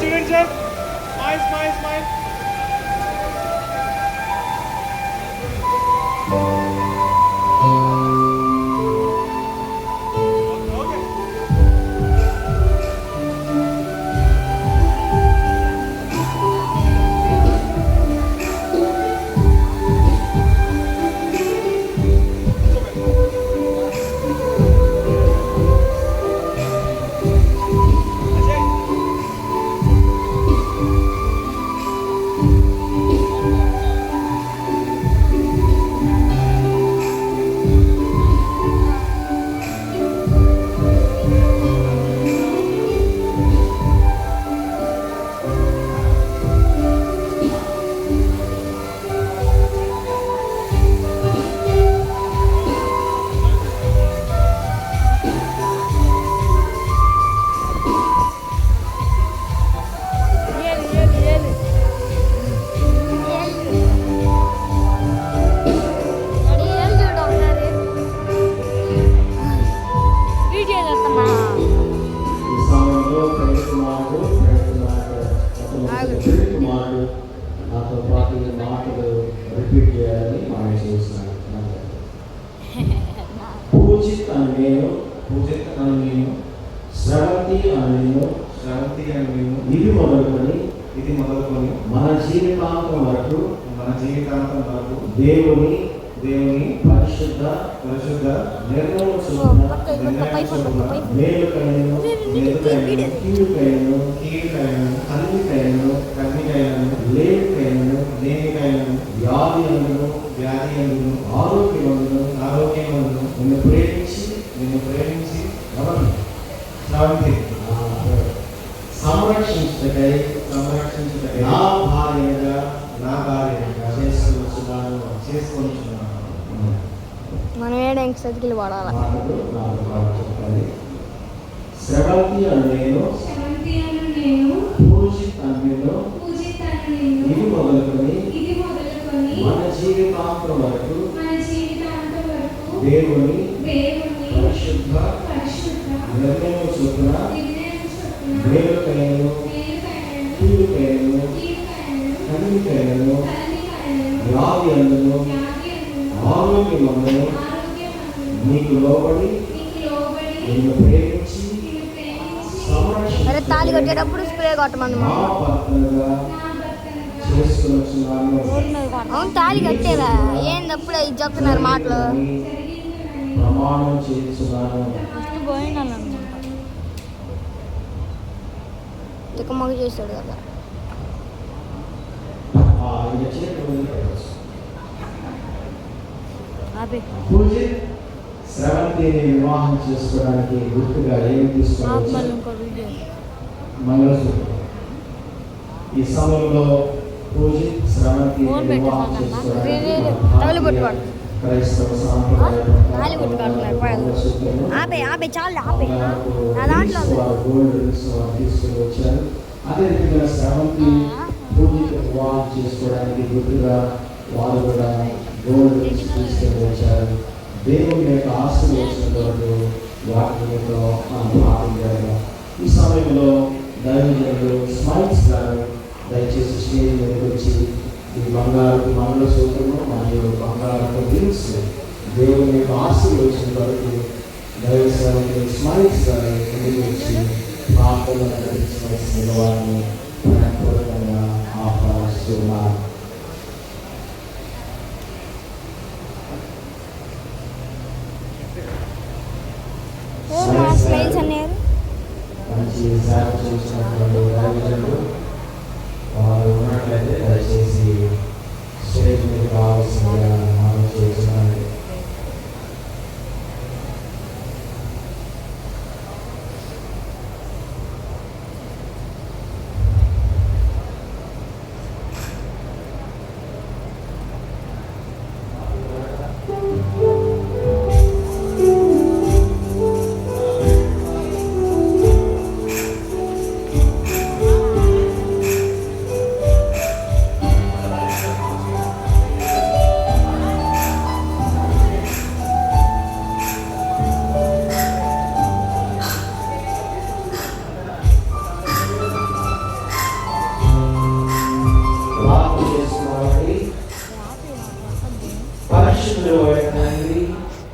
చూడండి sir. Smile smile smile. నాతో పాటు మాటలు రిపీట్ చేయాలని మనం చూస్తున్నాను. పూజిత్ అని నేను, పూజిత్ అని నేను, శ్రవంతి అని నేను, శ్రవంతి అని నేను, ఇది మొదలుకొని మన జీవితాంతం వరకు దేవుని పరిశుద్ధ నిర్ణయం మేలుకైనను కీడుకైనను కన్నికైనను లేనికైనను వ్యాధి అందును ఆరోగ్యమందును నిన్ను ప్రేమించి సంరక్షించటకై నా భార్యగా చేసుకుంటున్నాను. మనం ఏడా ఇంక చదివిలు వాడాలి. శ్రవంతి అని నేను, పూజిత్ అని నేను, ఇది మొదలుకొని మన జీవితాంతం వరకు దేవుని పరిశుద్ధ నిర్ణయం చొప్పున మేలుకైనను కీడుకైనను కన్నికైనను వ్యాధి అందును ఆరోగ్యమందును నీకు లోబడి నిన్ను ప్రేమించి తాళి కట్టేటప్పుడు స్ప్రే కొట్టమని అవును తాళి కట్టేలా ఏందప్పుడు ఇది చెప్తున్నారు మాటలు. ప్రమాణం చేస్తున్నాను. తిక్కమగ చేశాడు కదా. శ్రవంతిని వివాహం చేసుకోవడానికి గుర్తుగా ఏమి తీసుకోవాలి? మంగళసూత్రం. ఈ సమయంలో పూజిత్ శ్రవంతి వివాహం చేసుకోవడానికి క్రైస్తవ సాంప్రదాయ తీసుకుని వచ్చారు. అదేవిధంగా శ్రవంతి పూజిత్ వివాహం చేసుకోవడానికి గుర్తుగా వారు కూడా గోల్డ్ తీసుకుని వచ్చారు. దేవుని యొక్క ఆశీర్వచనాలు వాటితో ప్రార్థించారు. ఈ సమయంలో దైవజనులు స్మైల్స్ గారు దయచేసి స్టేజ్ మీదకి వచ్చి ఈ బంగారు మంగళసూత్రము మరియు బంగారు రింగ్స్ దేవుని యొక్క ఆశీర్వచన వరకు దైవ సేవకులు స్మైల్స్ గారు ముందుకు వచ్చి ప్రార్థనలు నడిపించవలసిన వారిని పూర్వకంగా ఆహ్వానిస్తున్నారు. మంచి సేవ చేసినటువంటి దైవజనులు